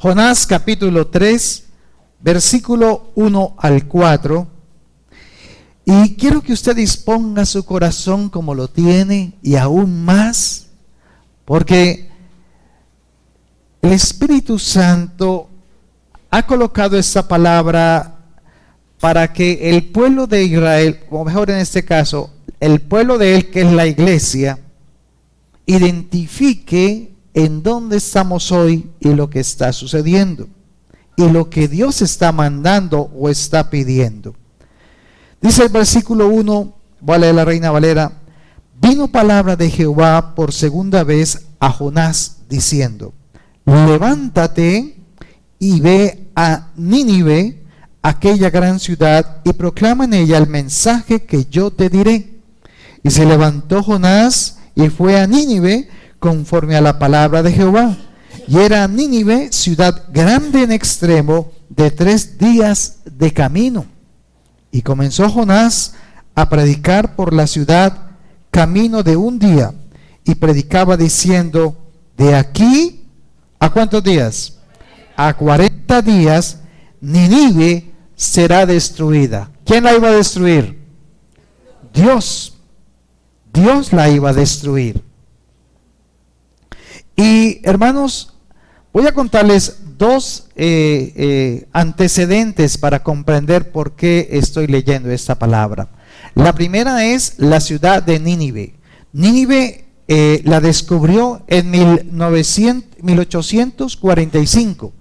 Jonás capítulo 3, versículo 1 al 4. Y quiero que usted disponga su corazón como lo tiene y aún más, porque el Espíritu Santo ha colocado esta palabra para que el pueblo de Israel, o mejor en este caso, el pueblo de él, que es la iglesia, identifique en dónde estamos hoy y lo que está sucediendo y lo que Dios está mandando o está pidiendo. Dice el versículo 1, voy a leer la Reina Valera: vino palabra de Jehová por segunda vez a Jonás diciendo: levántate y ve a Nínive, aquella gran ciudad, y proclama en ella el mensaje que yo te diré. Y se levantó Jonás y fue a Nínive conforme a la palabra de Jehová. Y era Nínive ciudad grande en extremo, de 3 días de camino. Y comenzó Jonás a predicar por la ciudad camino de 1 día, y predicaba diciendo: de aquí, ¿a cuántos días? A 40 días, Nínive será destruida. ¿Quién la iba a destruir? Dios. Dios la iba a destruir. Y hermanos, voy a contarles 2 antecedentes para comprender por qué estoy leyendo esta palabra. La primera es la ciudad de Nínive. Nínive la descubrió en 1845.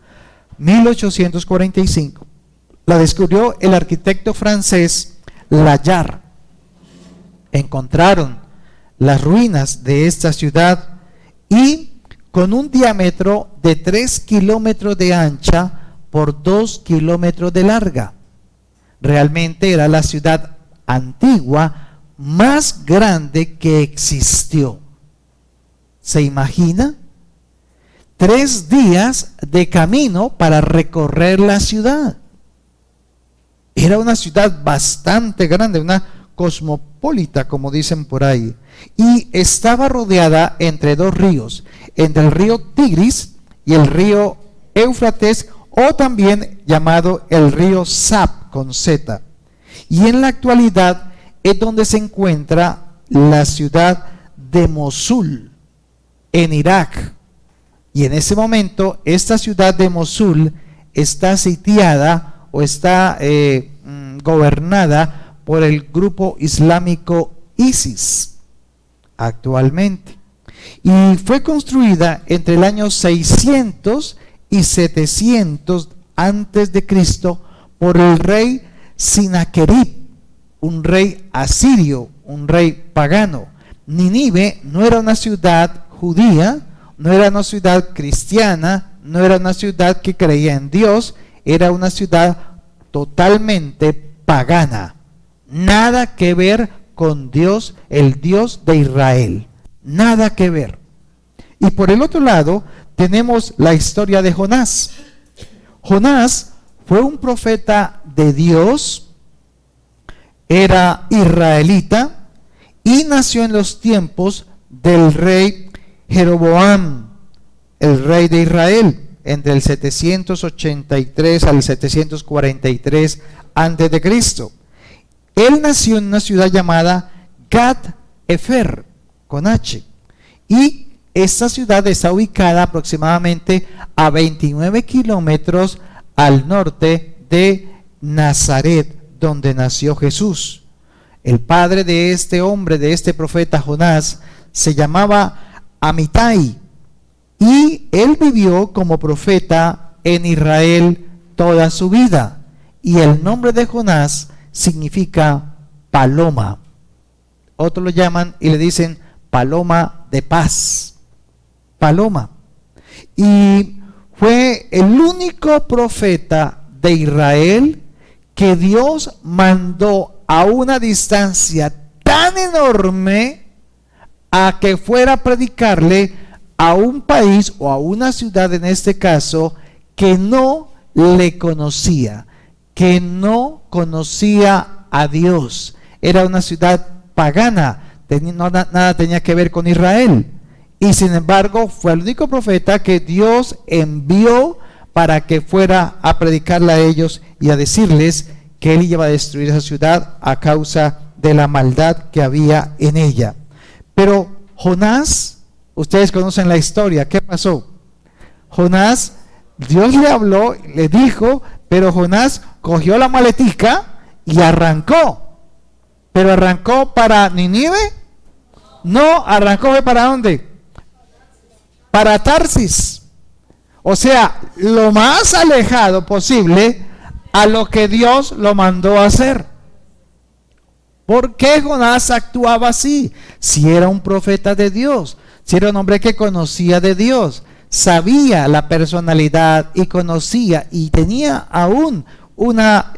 1845. La descubrió el arquitecto francés Layard. Encontraron las ruinas de esta ciudad y con un diámetro de 3 kilómetros de ancha por 2 kilómetros de larga. Realmente era la ciudad antigua más grande que existió. ¿Se imagina? 3 días de camino para recorrer la ciudad. Era una ciudad bastante grande, una cosmopolita, como dicen por ahí, y estaba rodeada entre 2 ríos, entre el río Tigris y el río Éufrates, o también llamado el río Sap con Z. Y en la actualidad es donde se encuentra la ciudad de Mosul, en Irak. Y en ese momento esta ciudad de Mosul está sitiada o está gobernada por el grupo islámico ISIS actualmente. Y fue construida entre el año 600 y 700 antes de Cristo por el rey Sinaquerib, un rey asirio, un rey pagano. Nínive no era una ciudad judía, no era una ciudad cristiana, no era una ciudad que creía en Dios, era una ciudad totalmente pagana. Nada que ver con Dios, el Dios de Israel. Nada que ver. Y por el otro lado tenemos la historia de Jonás. Jonás fue un profeta de Dios, era israelita y nació en los tiempos del rey Jeroboam, el rey de Israel, entre el 783 al 743 antes de Cristo. Él nació en una ciudad llamada Gat Hefer, con H, y esta ciudad está ubicada aproximadamente a 29 kilómetros al norte de Nazaret, donde nació Jesús. El padre de este hombre, de este profeta Jonás, se llamaba Amitai, y él vivió como profeta en Israel toda su vida. Y el nombre de Jonás significa paloma. Otros lo llaman y le dicen paloma de paz. Paloma. Y fue el único profeta de Israel que Dios mandó a una distancia tan enorme a que fuera a predicarle a un país o a una ciudad, en este caso, que no le conocía, que no conocía a Dios. Era una ciudad pagana, nada tenía que ver con Israel. Y sin embargo fue el único profeta que Dios envió para que fuera a predicarle a ellos y a decirles que él iba a destruir esa ciudad a causa de la maldad que había en ella. Pero Jonás, ustedes conocen la historia, ¿qué pasó? Jonás, Dios le habló, le dijo, pero Jonás cogió la maletica y arrancó. ¿Pero arrancó para Nínive? No, arrancó ¿para dónde? Para Tarsis. O sea, lo más alejado posible a lo que Dios lo mandó a hacer. ¿Por qué Jonás actuaba así? Si era un profeta de Dios, si era un hombre que conocía de Dios, sabía la personalidad y conocía y tenía aún una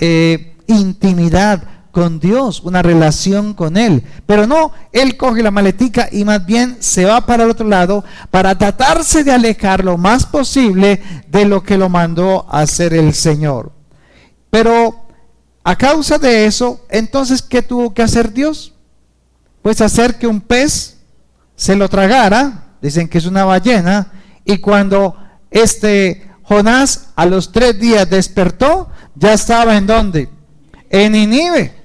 intimidad con Dios, una relación con Él. Pero no, él coge la maletica y más bien se va para el otro lado para tratarse de alejar lo más posible de lo que lo mandó a hacer el Señor. Pero a causa de eso, entonces, ¿qué tuvo que hacer Dios? Pues hacer que un pez se lo tragara, dicen que es una ballena, y cuando Jonás a los 3 días despertó, ya estaba ¿en dónde? En Nínive.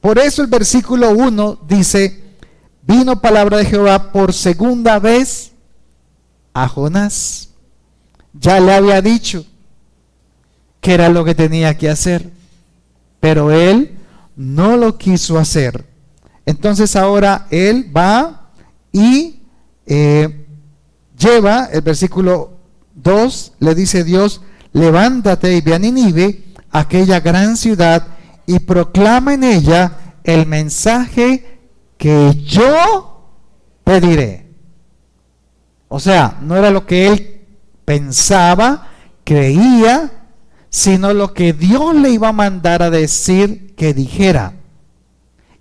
Por eso el versículo 1 dice: vino palabra de Jehová por segunda vez a Jonás. Ya le había dicho que era lo que tenía que hacer, pero él no lo quiso hacer. Entonces ahora él va y lleva, el versículo 2 le dice Dios: levántate y ve a Nínive, aquella gran ciudad, y proclama en ella el mensaje que yo te diré. O sea, no era lo que él pensaba, creía, sino lo que Dios le iba a mandar a decir que dijera.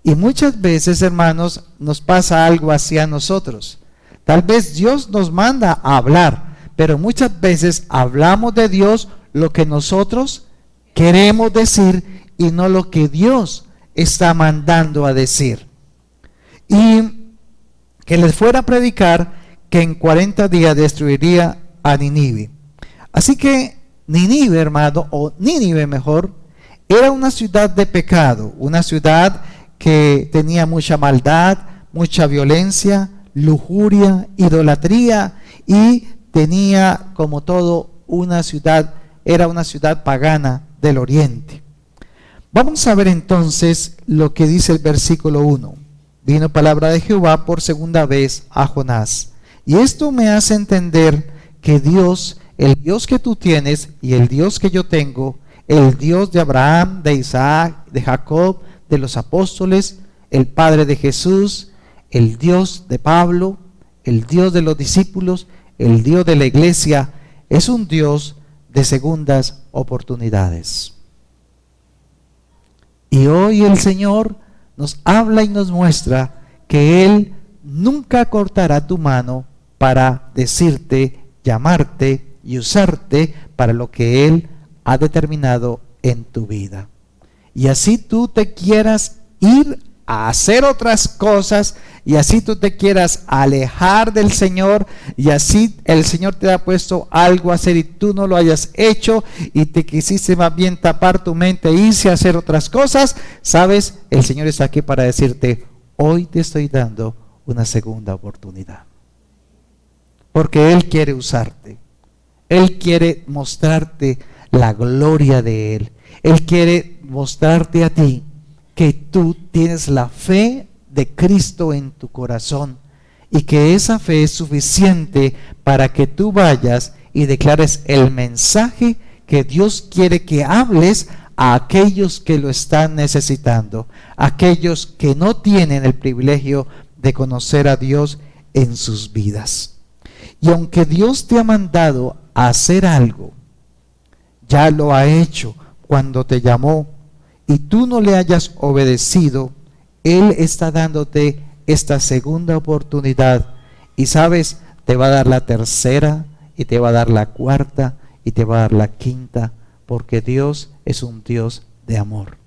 Y muchas veces, hermanos, nos pasa algo así a nosotros. Tal vez Dios nos manda a hablar, pero muchas veces hablamos de Dios lo que nosotros queremos decir y no lo que Dios está mandando a decir. Y que les fuera a predicar que en 40 días destruiría a Nínive. Así que Nínive, hermano, o Nínive mejor, era una ciudad de pecado, una ciudad que tenía mucha maldad, mucha violencia, lujuria, idolatría, y tenía como todo una ciudad, era una ciudad pagana del oriente. Vamos a ver entonces lo que dice el versículo 1. Vino palabra de Jehová por segunda vez a Jonás. Y esto me hace entender que Dios, el Dios que tú tienes y el Dios que yo tengo, el Dios de Abraham, de Isaac, de Jacob, de los apóstoles, el Padre de Jesús, el Dios de Pablo, el Dios de los discípulos, el Dios de la iglesia, es un Dios de segundas oportunidades. Y hoy el Señor nos habla y nos muestra que Él nunca cortará tu mano para decirte, llamarte y usarte para lo que Él ha determinado en tu vida. Y así tú te quieras ir a hacer otras cosas, y así tú te quieras alejar del Señor, y así el Señor te ha puesto algo a hacer y tú no lo hayas hecho, y te quisiste más bien tapar tu mente e irse a hacer otras cosas, sabes, el Señor está aquí para decirte: hoy te estoy dando una segunda oportunidad, porque Él quiere usarte, Él quiere mostrarte la gloria de Él, Él quiere mostrarte a ti que tú tienes la fe de Cristo en tu corazón y que esa fe es suficiente para que tú vayas y declares el mensaje que Dios quiere que hables a aquellos que lo están necesitando, aquellos que no tienen el privilegio de conocer a Dios en sus vidas. Y aunque Dios te ha mandado a hacer algo, ya lo ha hecho cuando te llamó, y tú no le hayas obedecido, Él está dándote esta segunda oportunidad, y sabes, te va a dar la tercera, y te va a dar la cuarta, y te va a dar la quinta, porque Dios es un Dios de amor.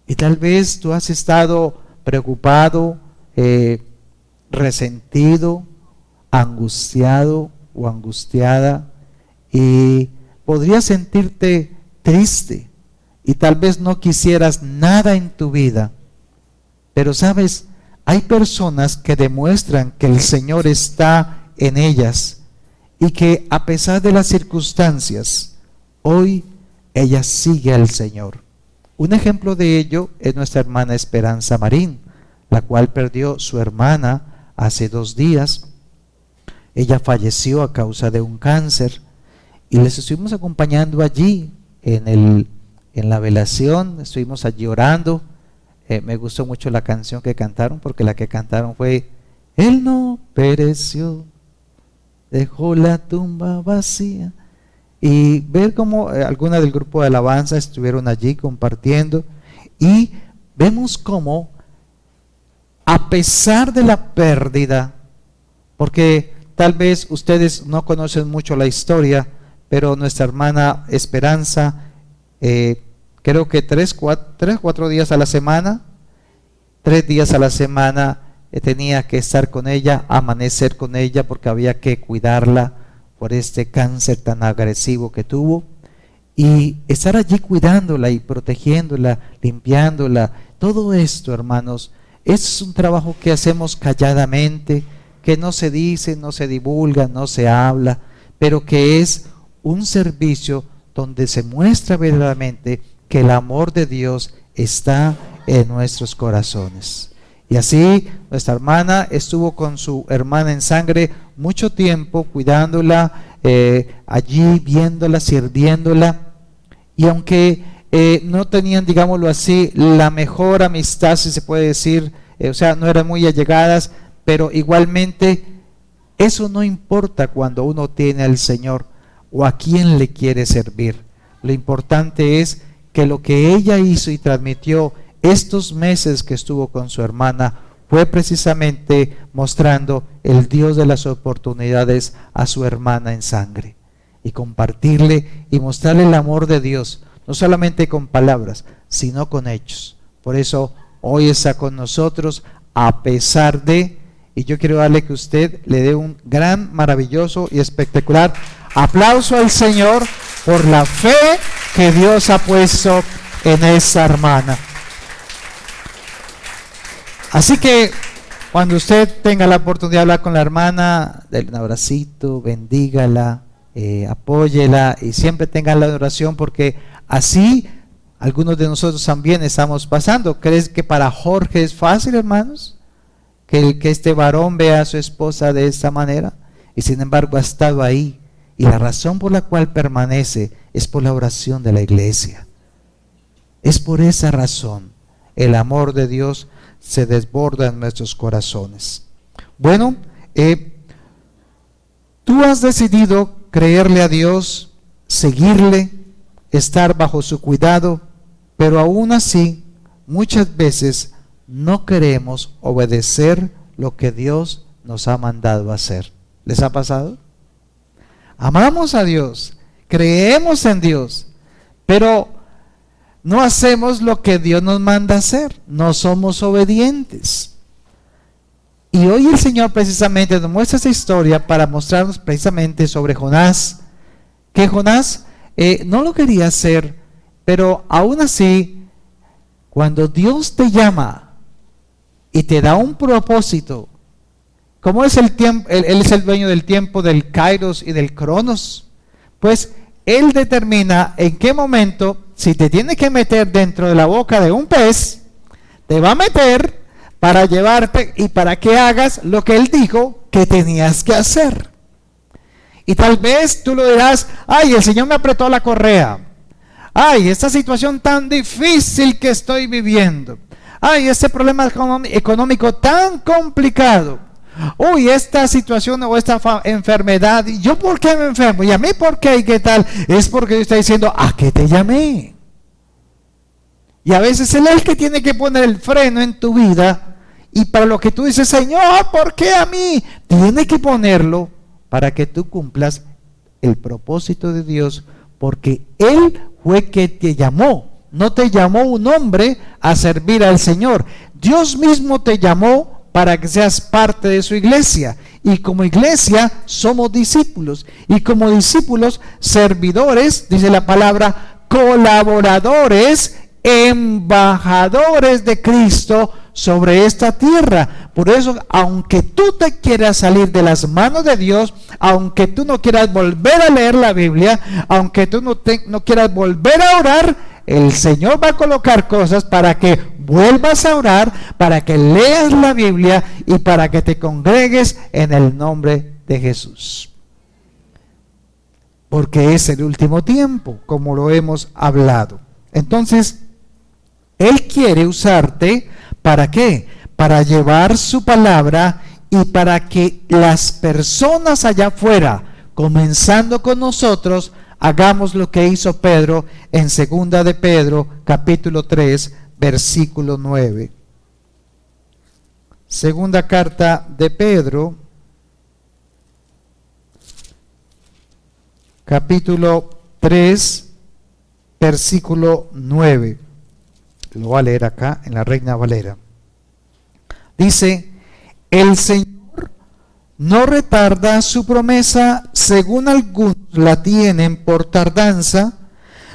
Y tal vez tú has estado preocupado, resentido, angustiado o angustiada, y podrías sentirte triste y tal vez no quisieras nada en tu vida. Pero sabes, hay personas que demuestran que el Señor está en ellas y que a pesar de las circunstancias, hoy ella sigue al Señor. Un ejemplo de ello es nuestra hermana Esperanza Marín, la cual perdió su hermana hace 2 días. Ella falleció a causa de un cáncer y les estuvimos acompañando allí en la velación, estuvimos allí orando. Me gustó mucho la canción que cantaron, porque la que cantaron fue: Él no pereció, dejó la tumba vacía. Y ver cómo algunas del grupo de alabanza estuvieron allí compartiendo, y vemos cómo a pesar de la pérdida, porque tal vez ustedes no conocen mucho la historia, pero nuestra hermana Esperanza, creo que 4 días a la semana, 3 días a la semana tenía que estar con ella, amanecer con ella, porque había que cuidarla por este cáncer tan agresivo que tuvo, y estar allí cuidándola y protegiéndola, limpiándola. Todo esto, hermanos, es un trabajo que hacemos calladamente, que no se dice, no se divulga, no se habla, pero que es un servicio donde se muestra verdaderamente que el amor de Dios está en nuestros corazones. Y así nuestra hermana estuvo con su hermana en sangre mucho tiempo, cuidándola, allí viéndola, sirviéndola. Y aunque no tenían, digámoslo así, la mejor amistad, si se puede decir, o sea, no eran muy allegadas, pero igualmente eso no importa cuando uno tiene al Señor o a quién le quiere servir. Lo importante es que lo que ella hizo y transmitió estos meses que estuvo con su hermana fue precisamente mostrando el Dios de las oportunidades a su hermana en sangre, y compartirle y mostrarle el amor de Dios, no solamente con palabras, sino con hechos. Por eso hoy está con nosotros a pesar de, y yo quiero darle que usted le dé un gran, maravilloso y espectacular aplauso al Señor por la fe que Dios ha puesto en esa hermana. Así que cuando usted tenga la oportunidad de hablar con la hermana, denle un abracito, bendígala, apóyela, y siempre tenga la oración, porque así algunos de nosotros también estamos pasando. ¿Crees que para Jorge es fácil, hermanos? Que este varón vea a su esposa de esta manera, y sin embargo ha estado ahí, y la razón por la cual permanece es por la oración de la iglesia. Es por esa razón el amor de Dios se desborda en nuestros corazones. Bueno, tú has decidido creerle a Dios, seguirle, estar bajo su cuidado, pero aún así muchas veces no queremos obedecer lo que Dios nos ha mandado hacer. ¿Les ha pasado? Amamos a Dios, creemos en Dios, pero no hacemos lo que Dios nos manda hacer, no somos obedientes. Y hoy el Señor precisamente nos muestra esta historia para mostrarnos precisamente sobre Jonás, que Jonás no lo quería hacer, pero aún así, cuando Dios te llama y te da un propósito, como es el tiempo, Él es el dueño del tiempo, del Kairos y del Cronos, pues Él determina en qué momento, si te tiene que meter dentro de la boca de un pez, te va a meter para llevarte y para que hagas lo que Él dijo que tenías que hacer. Y tal vez tú lo dirás: ay, el Señor me apretó la correa. Ay, esta situación tan difícil que estoy viviendo. Ay, este problema económico tan complicado. Uy, esta situación o esta enfermedad, ¿y yo por qué me enfermo? ¿Y a mí por qué? ¿Y qué tal? Es porque Dios está diciendo: ¿a qué te llamé? Y a veces Él es el que tiene que poner el freno en tu vida, y para lo que tú dices: Señor, ¿por qué a mí? Tiene que ponerlo para que tú cumplas el propósito de Dios, porque Él fue que te llamó. No te llamó un hombre a servir al Señor. Dios mismo te llamó para que seas parte de su iglesia. Y como iglesia somos discípulos. Y como discípulos, servidores, dice la palabra, colaboradores, embajadores de Cristo sobre esta tierra. Por eso, aunque tú te quieras salir de las manos de Dios, aunque tú no quieras volver a leer la Biblia, aunque tú no quieras volver a orar, el Señor va a colocar cosas para que vuelvas a orar, para que leas la Biblia y para que te congregues en el nombre de Jesús. Porque es el último tiempo, como lo hemos hablado. Entonces, Él quiere usarte, ¿para qué? Para llevar su palabra y para que las personas allá afuera, comenzando con nosotros, hagamos lo que hizo Pedro en 2 de Pedro, capítulo 3, versículo 9. Segunda carta de Pedro, capítulo 3, versículo 9. Lo voy a leer acá en la Reina Valera. Dice, el Señor no retarda su promesa, según algunos la tienen por tardanza,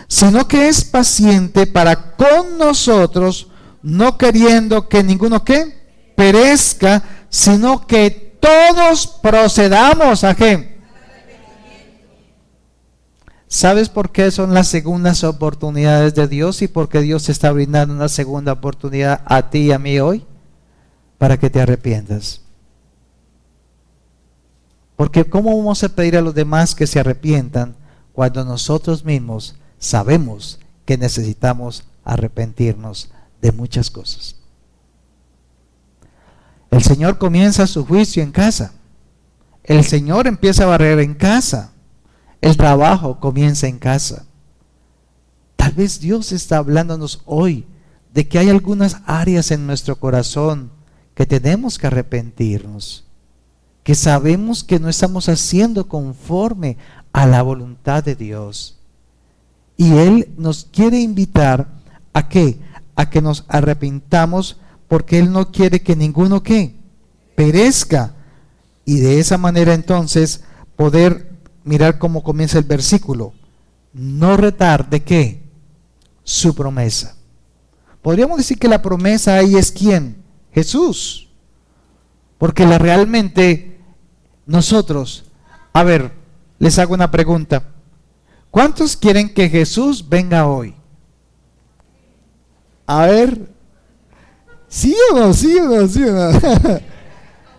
sino que es paciente para con nosotros, no queriendo que ninguno ¿qué? Perezca, sino que todos procedamos a ¿qué? ¿Sabes por qué son las segundas oportunidades de Dios y por qué Dios te está brindando una segunda oportunidad a ti y a mí hoy? Para que te arrepientas. Porque ¿cómo vamos a pedir a los demás que se arrepientan cuando nosotros mismos sabemos que necesitamos arrepentirnos de muchas cosas? El Señor comienza su juicio en casa. El Señor empieza a barrer en casa. El trabajo comienza en casa. Tal vez Dios está hablándonos hoy de que hay algunas áreas en nuestro corazón que tenemos que arrepentirnos, que sabemos que no estamos haciendo conforme a la voluntad de Dios. Y Él nos quiere invitar a ¿qué? A que nos arrepintamos, porque Él no quiere que ninguno ¿qué? Perezca. Y de esa manera entonces poder mirar cómo comienza el versículo. No retarde ¿qué? Su promesa. Podríamos decir que la promesa ahí es ¿quién? Jesús. Porque realmente nosotros, a ver, les hago una pregunta. ¿Cuántos quieren que Jesús venga hoy? A ver, ¿sí o no? ¿Sí o no? ¿Sí o no?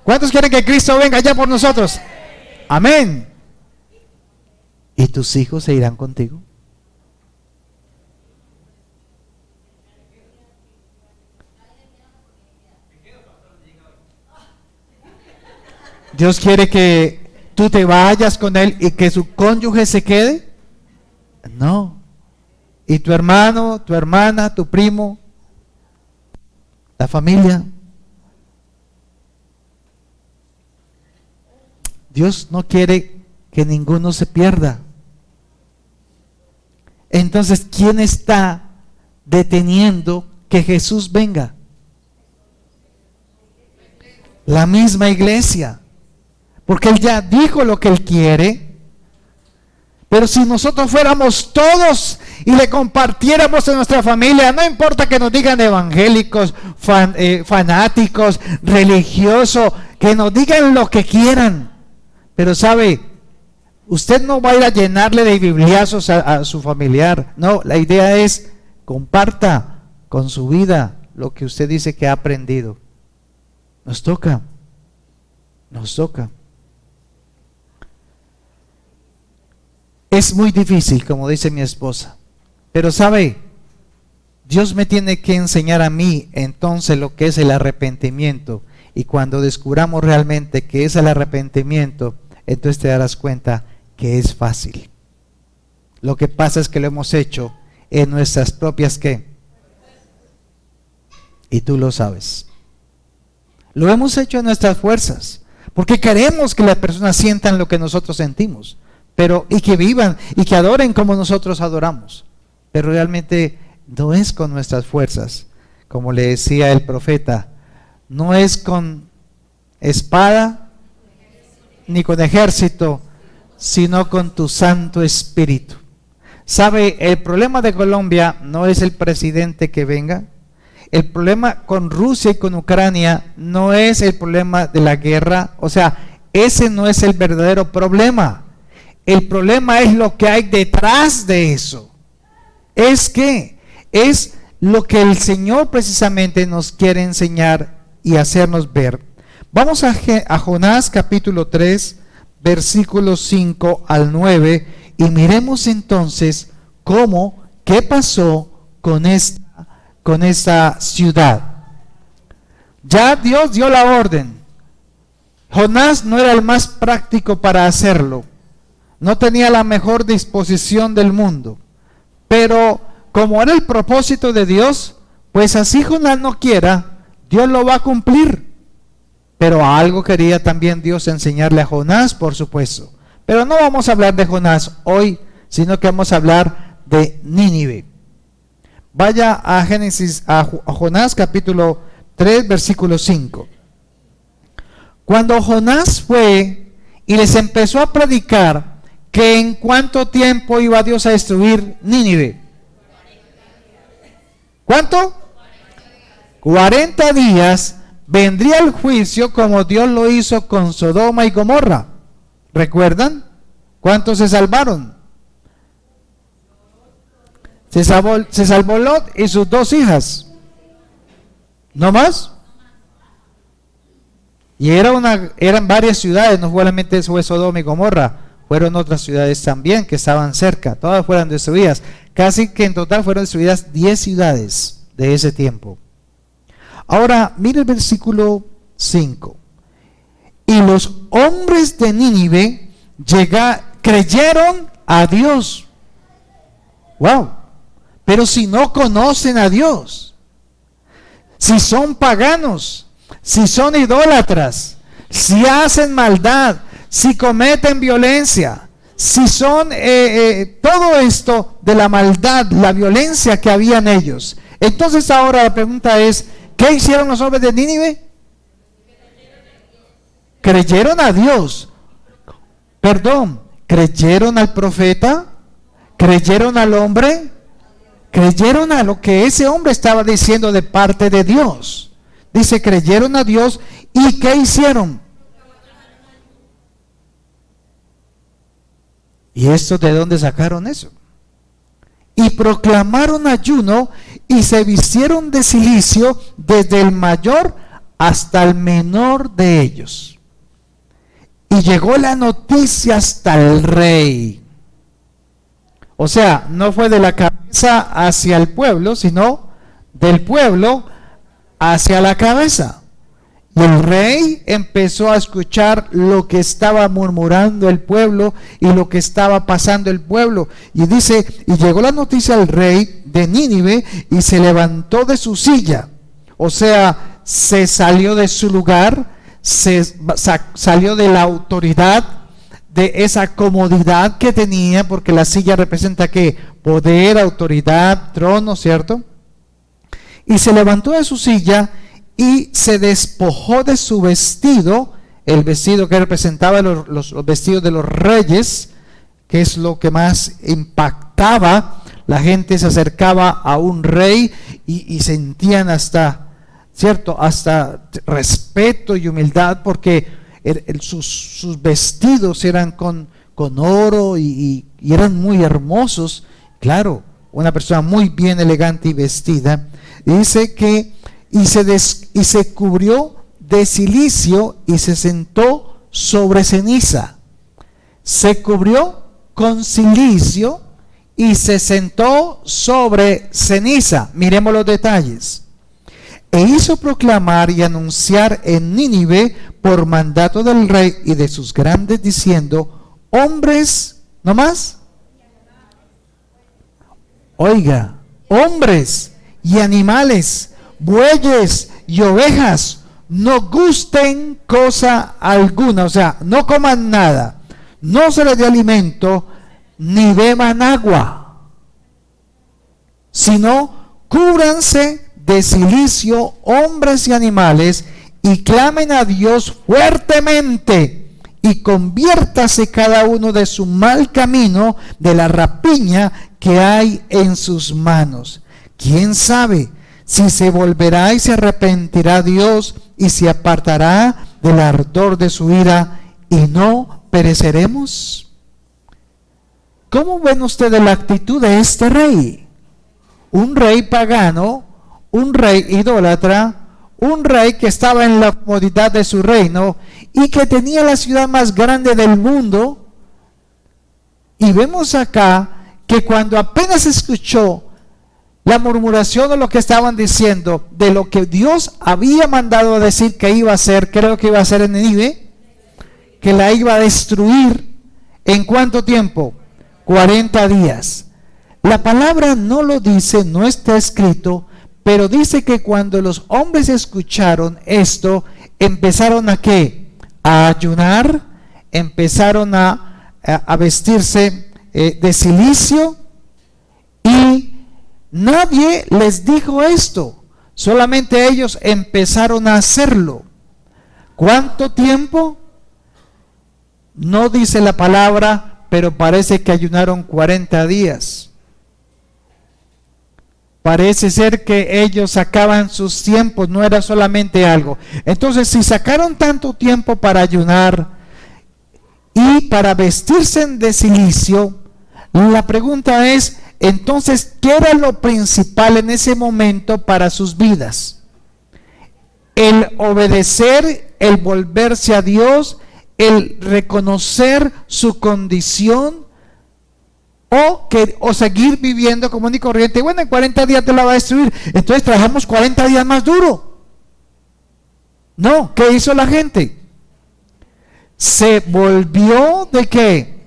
¿Cuántos quieren que Cristo venga ya por nosotros? Amén. ¿Y tus hijos se irán contigo? ¿Dios quiere que tú te vayas con Él y que su cónyuge se quede? No. ¿Y tu hermano, tu hermana, tu primo, la familia? Dios no quiere que ninguno se pierda. Entonces, ¿quién está deteniendo que Jesús venga? La misma iglesia. Porque Él ya dijo lo que Él quiere. Pero si nosotros fuéramos todos y le compartiéramos en nuestra familia, no importa que nos digan evangélicos, fanáticos, religiosos, que nos digan lo que quieran. Pero sabe, usted no va a ir a llenarle de bibliazos a su familiar. No, la idea es comparta con su vida lo que usted dice que ha aprendido. Nos toca. Es muy difícil, como dice mi esposa. Pero sabe, Dios me tiene que enseñar a mí entonces lo que es el arrepentimiento. Y cuando descubramos realmente que es el arrepentimiento, entonces te darás cuenta que es fácil. Lo que pasa es que lo hemos hecho en nuestras propias ¿qué? Y tú lo sabes. Lo hemos hecho en nuestras fuerzas, porque queremos que las personas sientan lo que nosotros sentimos, y que vivan y que adoren como nosotros adoramos. Pero realmente no es con nuestras fuerzas, como le decía el profeta, no es con espada, ni con ejército, sino con tu Santo Espíritu. ¿Sabe? El problema de Colombia no es el presidente que venga. El problema con Rusia y con Ucrania no es el problema de la guerra. O sea, ese no es el verdadero problema. El problema es lo que hay detrás de eso. Es lo que el Señor precisamente nos quiere enseñar y hacernos ver. Vamos a Jonás capítulo 3, versículos 5 al 9, y miremos entonces qué pasó con esta ciudad. Ya Dios dio la orden. Jonás no era el más práctico para hacerlo. No tenía la mejor disposición del mundo. Pero como era el propósito de Dios, pues así Jonás no quiera, Dios lo va a cumplir. Pero algo quería también Dios enseñarle a Jonás, por supuesto. Pero no vamos a hablar de Jonás hoy, sino que vamos a hablar de Nínive. Vaya a Jonás capítulo 3, versículo 5. Cuando Jonás fue y les empezó a predicar que en cuánto tiempo iba Dios a destruir Nínive. ¿Cuánto? 40 días vendría el juicio como Dios lo hizo con Sodoma y Gomorra. ¿Recuerdan? ¿Cuántos se salvaron? Se salvó Lot y sus 2 hijas. ¿No más? Y eran varias ciudades, no solamente fue Sodoma y Gomorra, fueron otras ciudades también que estaban cerca, todas fueron destruidas. Casi que en total fueron destruidas 10 ciudades de ese tiempo. Ahora, mire el versículo 5. Y los hombres de Nínive creyeron a Dios. Wow. Pero si no conocen a Dios, si son paganos, si son idólatras, si hacen maldad, si cometen violencia, si son todo esto de la maldad, la violencia que había en ellos. Entonces ahora la pregunta es, ¿qué hicieron los hombres de Nínive? Creyeron a Dios. Perdón, ¿creyeron al profeta? ¿Creyeron al hombre? Creyeron a lo que ese hombre estaba diciendo de parte de Dios. Dice, creyeron a Dios. ¿Y qué hicieron? ¿Y esto de dónde sacaron eso? Y proclamaron ayuno y se vistieron de cilicio desde el mayor hasta el menor de ellos. Y llegó la noticia hasta el rey. O sea, no fue de la cabeza hacia el pueblo, sino del pueblo hacia la cabeza. Y el rey empezó a escuchar lo que estaba murmurando el pueblo y lo que estaba pasando el pueblo. Y dice, y llegó la noticia al rey de Nínive y se levantó de su silla. O sea, se salió de su lugar, salió de la autoridad, de esa comodidad que tenía, porque la silla representa ¿qué? Poder, autoridad, trono, ¿cierto? Y se levantó de su silla y se despojó de su vestido, el vestido que representaba los vestidos de los reyes, que es lo que más impactaba. La gente se acercaba a un rey y sentían hasta respeto y humildad, porque sus vestidos eran con oro y eran muy hermosos. Claro, una persona muy bien elegante y vestida. Y dice que y se cubrió de cilicio y se sentó sobre ceniza. Se cubrió con cilicio y se sentó sobre ceniza. Miremos los detalles. E hizo proclamar y anunciar en Nínive por mandato del rey y de sus grandes, diciendo: hombres, ¿no más? Oiga, hombres y animales, bueyes y ovejas, no gusten cosa alguna, o sea, no coman nada, no se les dé alimento, ni beban agua, sino cúbranse de cilicio hombres y animales, y clamen a Dios fuertemente, y conviértase cada uno de su mal camino, de la rapiña que hay en sus manos. ¿Quién sabe si se volverá y se arrepentirá Dios y se apartará del ardor de su ira y no pereceremos? ¿Cómo ven ustedes la actitud de este rey? Un rey pagano, un rey idólatra, un rey que estaba en la comodidad de su reino y que tenía la ciudad más grande del mundo. Y vemos acá que cuando apenas escuchó la murmuración de lo que estaban diciendo, de lo que Dios había mandado a decir que iba a hacer, creo que iba a hacer en Nínive, que la iba a destruir, ¿en cuánto tiempo? 40 días. La palabra no lo dice, no está escrito, pero dice que cuando los hombres escucharon esto, empezaron a ¿qué? A ayunar, empezaron a vestirse de cilicio, y nadie les dijo esto, solamente ellos empezaron a hacerlo. ¿Cuánto tiempo? No dice la palabra, pero parece que ayunaron 40 días. Parece ser que ellos sacaban sus tiempos, no era solamente algo. Entonces, si sacaron tanto tiempo para ayunar y para vestirse de cilicio, la pregunta es, entonces, ¿qué era lo principal en ese momento para sus vidas? El obedecer, el volverse a Dios, el reconocer su condición, o seguir viviendo común y corriente. Bueno, en 40 días te la va a destruir, entonces trabajamos 40 días más duro. No, ¿qué hizo la gente? Se volvió ¿de qué?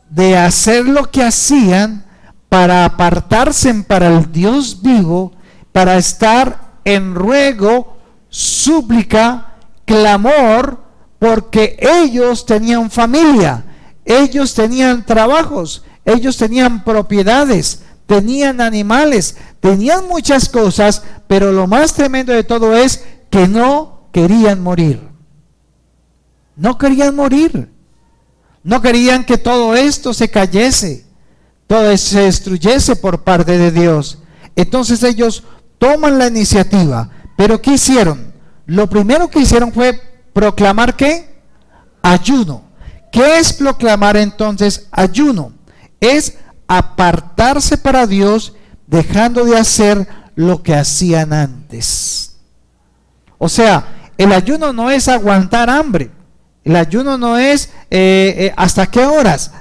De hacer lo que hacían para apartarse para el Dios vivo, para estar en ruego, súplica, clamor, porque ellos tenían familia, ellos tenían trabajos, ellos tenían propiedades, tenían animales, tenían muchas cosas, pero lo más tremendo de todo es que no querían morir. No querían morir. No querían que todo esto se cayese, todo se destruyese por parte de Dios. Entonces ellos toman la iniciativa, pero ¿qué hicieron? Lo primero que hicieron fue proclamar ¿qué? Ayuno. ¿Qué es proclamar entonces ayuno? Es apartarse para Dios, dejando de hacer lo que hacían antes. O sea, el ayuno no es aguantar hambre, el ayuno no es hasta qué horas,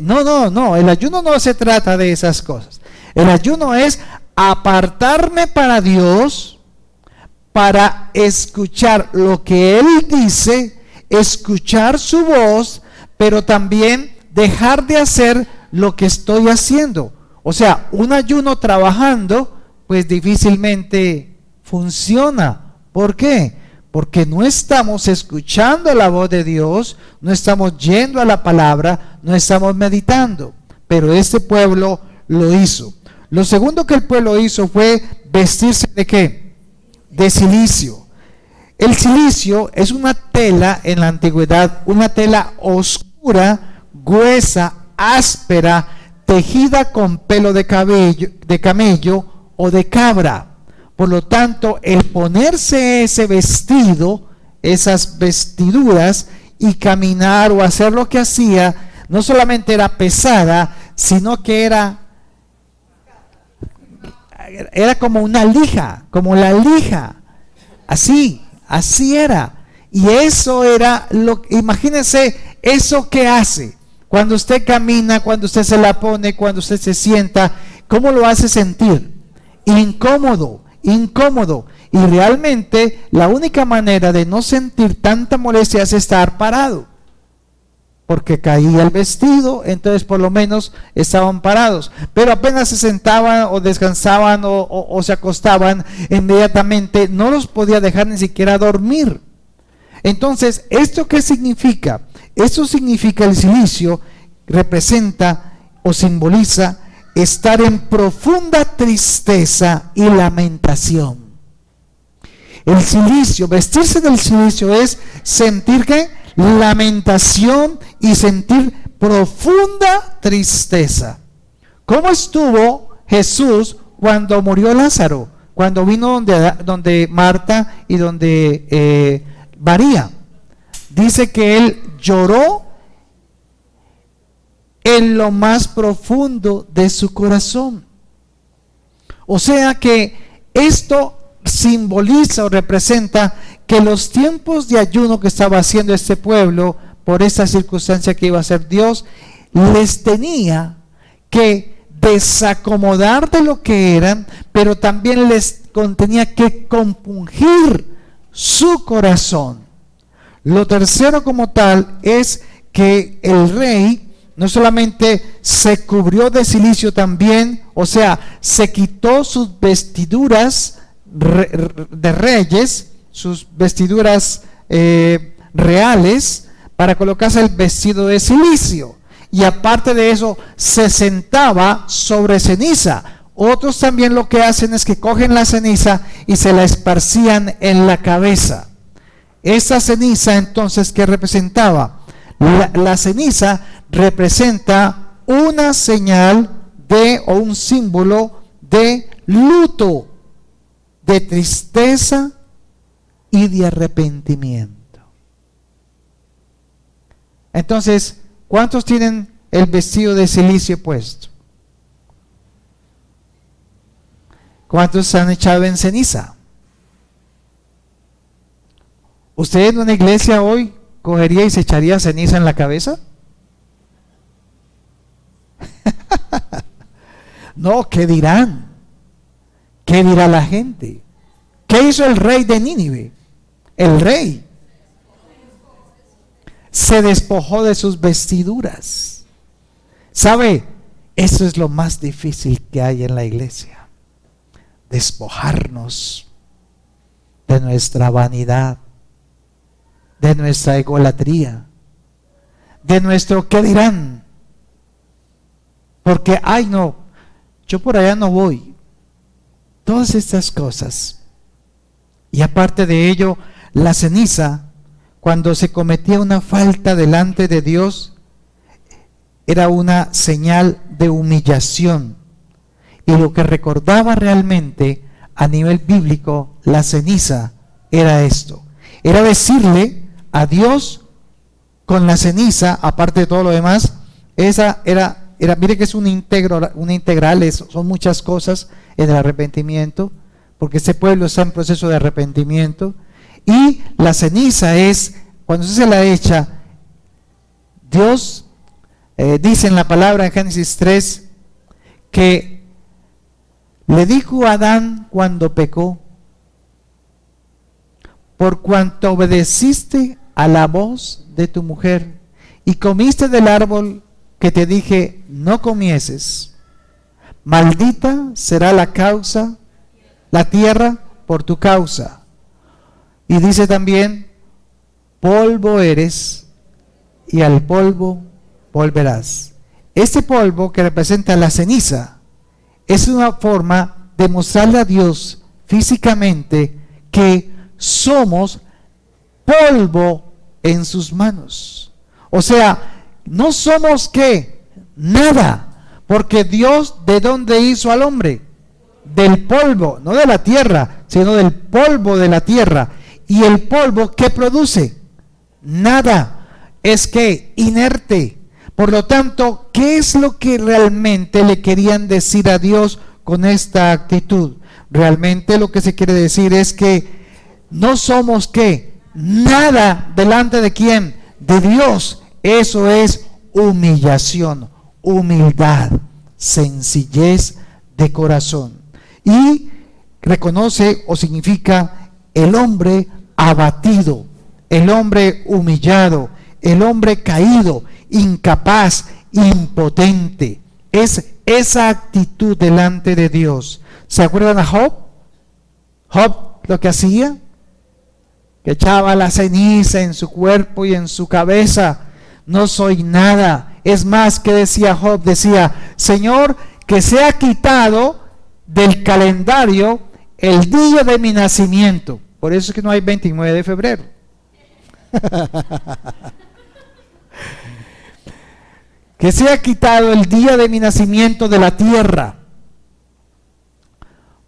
no, el ayuno no se trata de esas cosas. El ayuno es apartarme para Dios, para escuchar lo que Él dice, escuchar su voz, pero también dejar de hacer lo que estoy haciendo. O sea, un ayuno trabajando, pues difícilmente funciona. ¿Por qué? Porque no estamos escuchando la voz de Dios, no estamos yendo a la palabra, no estamos meditando. Pero este pueblo lo hizo. Lo segundo que el pueblo hizo fue vestirse ¿de qué? De cilicio. El cilicio es una tela en la antigüedad, una tela oscura, gruesa, áspera, tejida con pelo de camello o de cabra. Por lo tanto, el ponerse ese vestido, esas vestiduras, y caminar o hacer lo que hacía, no solamente era pesada, sino que era como una lija, como la lija, así era. Y eso era imagínense eso que hace. Cuando usted camina, cuando usted se la pone, cuando usted se sienta, ¿cómo lo hace sentir? Incómodo. Y realmente la única manera de no sentir tanta molestia es estar parado. Porque caía el vestido, entonces por lo menos estaban parados. Pero apenas se sentaban o descansaban o se acostaban, inmediatamente no los podía dejar ni siquiera dormir. Entonces, ¿esto qué significa? Esto significa, el cilicio representa o simboliza estar en profunda tristeza y lamentación. El cilicio, vestirse del cilicio es sentir que lamentación y sentir profunda tristeza. ¿Cómo estuvo Jesús cuando murió Lázaro? Cuando vino donde Marta y donde María. Dice que él lloró en lo más profundo de su corazón. O sea que esto simboliza o representa que los tiempos de ayuno que estaba haciendo este pueblo por esta circunstancia que iba a ser Dios, les tenía que desacomodar de lo que eran, pero también les tenía que compungir su corazón. Lo tercero como tal es que el rey no solamente se cubrió de cilicio también, o sea, se quitó sus vestiduras de reyes, sus vestiduras reales, para colocarse el vestido de cilicio. Y aparte de eso, se sentaba sobre ceniza. Otros también lo que hacen es que cogen la ceniza y se la esparcían en la cabeza. Esa ceniza entonces, ¿qué representaba? La ceniza representa una señal de o un símbolo de luto, de tristeza y de arrepentimiento. Entonces, ¿cuántos tienen el vestido de cilicio puesto? ¿Cuántos se han echado en ceniza? ¿Usted en una iglesia hoy cogería y se echaría ceniza en la cabeza? No, ¿qué dirán? ¿Qué dirá la gente? ¿Qué hizo el rey de Nínive? El rey se despojó de sus vestiduras. ¿Sabe? Eso es lo más difícil que hay en la iglesia. Despojarnos de nuestra vanidad, de nuestra egolatría, de nuestro ¿qué dirán? Porque, ay no, yo por allá no voy. Todas estas cosas. Y aparte de ello, la ceniza, cuando se cometía una falta delante de Dios, era una señal de humillación. Y lo que recordaba realmente a nivel bíblico la ceniza era esto. Era decirle a Dios con la ceniza, aparte de todo lo demás, esa era mire que es una integral, son muchas cosas en el arrepentimiento, porque este pueblo está en proceso de arrepentimiento. Y la ceniza es, cuando se la echa, Dios dice en la palabra en Génesis 3 que le dijo a Adán cuando pecó: por cuanto obedeciste a la voz de tu mujer y comiste del árbol que te dije no comieses, maldita será la tierra por tu causa. Y dice también: polvo eres y al polvo volverás. Este polvo, que representa la ceniza, es una forma de mostrarle a Dios físicamente que somos polvo en sus manos. O sea, no somos ¿qué? Nada. Porque Dios, ¿de dónde hizo al hombre? Del polvo, no de la tierra, sino del polvo de la tierra. Y el polvo, ¿qué produce? Nada. Es que inerte. Por lo tanto, ¿qué es lo que realmente le querían decir a Dios con esta actitud? Realmente lo que se quiere decir es que no somos ¿qué? Nada delante de ¿quién? De Dios. Eso es humillación, humildad, sencillez de corazón. Y reconoce o significa el hombre abatido, el hombre humillado, el hombre caído, incapaz, impotente. Es esa actitud delante de Dios. ¿Se acuerdan a Job? Job lo que hacía, que echaba la ceniza en su cuerpo y en su cabeza. No soy nada. Es más, que decía Job, decía: Señor, que sea quitado del calendario el día de mi nacimiento. Por eso es que no hay 29 de febrero. Que sea quitado el día de mi nacimiento de la tierra,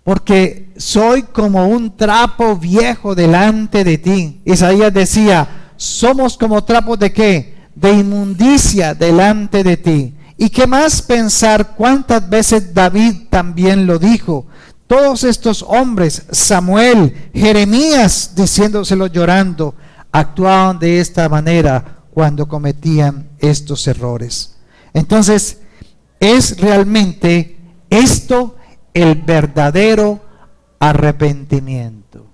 porque soy como un trapo viejo delante de ti. Isaías decía, somos como trapos de ¿qué? De inmundicia delante de ti. ¿Y qué más pensar cuántas veces David también lo dijo? Todos estos hombres, Samuel, Jeremías, diciéndoselo llorando, actuaban de esta manera cuando cometían estos errores. Entonces, es realmente esto el verdadero arrepentimiento.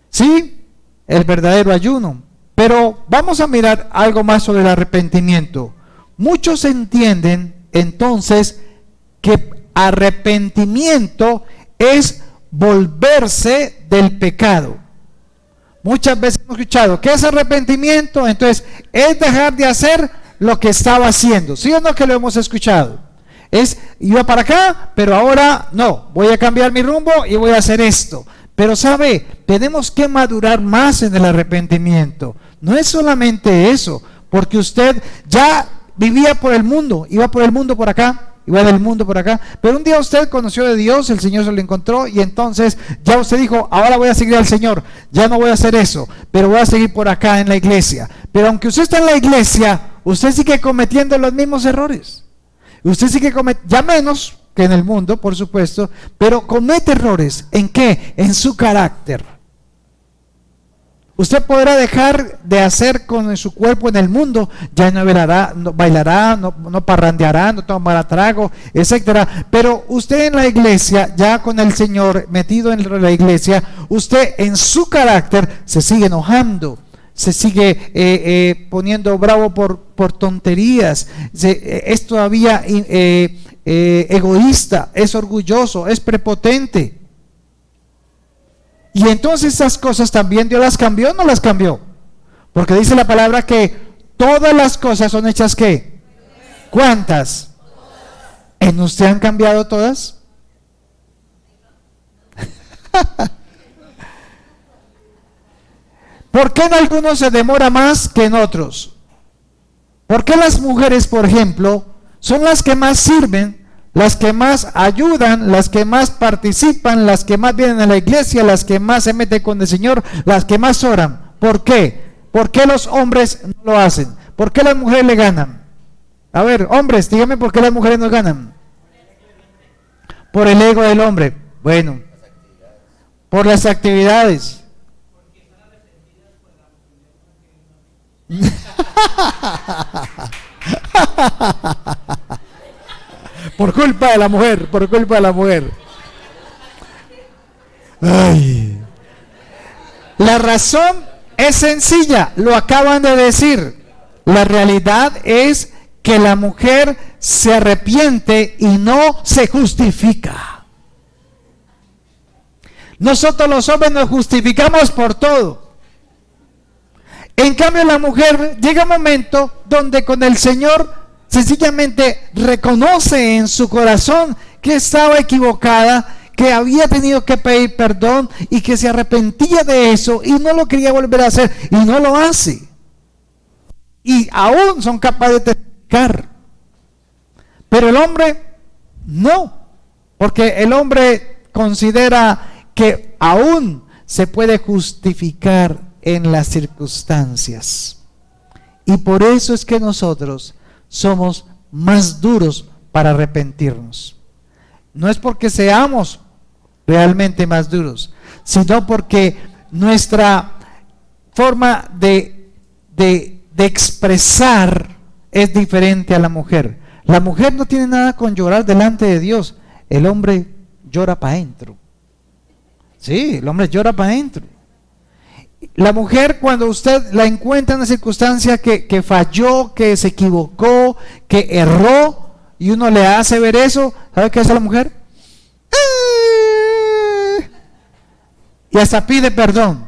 Sí, el verdadero ayuno. Pero vamos a mirar algo más sobre el arrepentimiento. Muchos entienden entonces que arrepentimiento es volverse del pecado. Muchas veces hemos escuchado, ¿qué es arrepentimiento? Entonces, es dejar de hacer lo que estaba haciendo. ¿Sí o no que lo hemos escuchado? Es, iba para acá, pero ahora no, voy a cambiar mi rumbo y voy a hacer esto. Pero sabe, tenemos que madurar más en el arrepentimiento. No es solamente eso, porque usted ya vivía por el mundo, iba por el mundo por acá, iba del mundo por acá, pero un día usted conoció de Dios, el Señor se lo encontró y entonces ya usted dijo, ahora voy a seguir al Señor, ya no voy a hacer eso, pero voy a seguir por acá en la iglesia. Pero aunque usted está en la iglesia, usted sigue cometiendo los mismos errores. Usted sigue cometiendo, ya menos que en el mundo, por supuesto, pero comete errores. ¿En qué? En su carácter. Usted podrá dejar de hacer con su cuerpo en el mundo, ya no bailará, no parrandeará, no tomará trago, etcétera. Pero usted en la iglesia, ya con el Señor metido en la iglesia, usted en su carácter se sigue enojando, se sigue poniendo bravo por tonterías, es todavía egoísta, es orgulloso, es prepotente. Y entonces esas cosas también Dios las cambió o no las cambió. Porque dice la palabra que todas las cosas son hechas ¿qué? ¿Cuántas? ¿En usted han cambiado todas? ¿Por qué en algunos se demora más que en otros? ¿Por qué las mujeres, por ejemplo, son las que más sirven, las que más ayudan, las que más participan, las que más vienen a la iglesia, las que más se meten con el Señor, las que más oran? ¿Por qué? ¿Por qué los hombres no lo hacen? ¿Por qué las mujeres le ganan? A ver, hombres, díganme por qué las mujeres no ganan. Por el ego del hombre. Bueno, por las actividades. Por culpa de la mujer, por culpa de la mujer. Ay. La razón es sencilla, lo acaban de decir. La realidad es que la mujer se arrepiente y no se justifica. Nosotros los hombres nos justificamos por todo. En cambio la mujer llega un momento donde con el Señor sencillamente reconoce en su corazón que estaba equivocada, que había tenido que pedir perdón y que se arrepentía de eso y no lo quería volver a hacer y no lo hace. Y aún son capaces de testificar. Pero el hombre no, porque el hombre considera que aún se puede justificar en las circunstancias. Y por eso es que nosotros somos más duros para arrepentirnos. No es porque seamos realmente más duros, sino porque nuestra forma de expresar es diferente a la mujer. La mujer no tiene nada con llorar delante de Dios. El hombre llora para adentro. Sí, el hombre llora para adentro. La mujer, cuando usted la encuentra en una circunstancia que falló, que se equivocó, que erró, y uno le hace ver eso, ¿sabe qué hace la mujer? Y hasta pide perdón.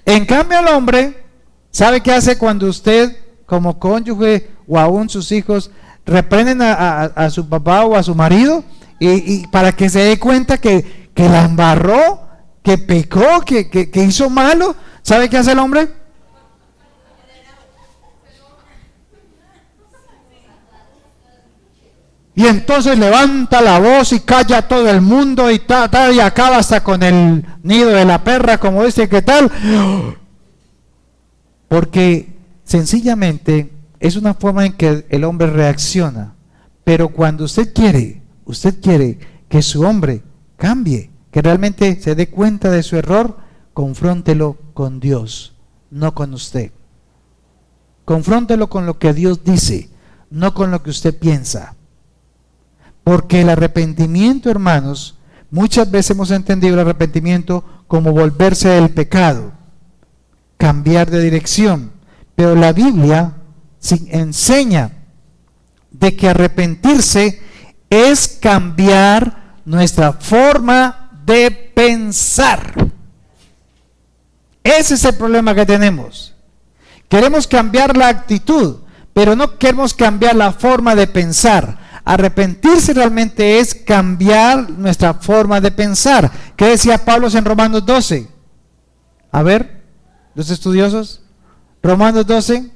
En cambio el hombre, ¿sabe qué hace cuando usted, como cónyuge o aún sus hijos, reprenden a su papá o a su marido? Y para que se dé cuenta que la embarró, que pecó, que hizo malo, ¿sabe qué hace el hombre? Y entonces levanta la voz y calla a todo el mundo y acaba hasta con el nido de la perra, como dice, ¿qué tal? Porque sencillamente es una forma en que el hombre reacciona. Pero cuando usted quiere que su hombre cambie, que realmente se dé cuenta de su error, confróntelo con Dios, no con usted. Confróntelo con lo que Dios dice, no con lo que usted piensa. Porque el arrepentimiento, hermanos, muchas veces hemos entendido el arrepentimiento como volverse del pecado, cambiar de dirección. Pero la Biblia enseña de que arrepentirse es cambiar nuestra forma de pensar. Ese es el problema que tenemos. Queremos cambiar la actitud, pero no queremos cambiar la forma de pensar. Arrepentirse realmente es cambiar nuestra forma de pensar. ¿Qué decía Pablo en Romanos 12? A ver, los estudiosos. Romanos 12.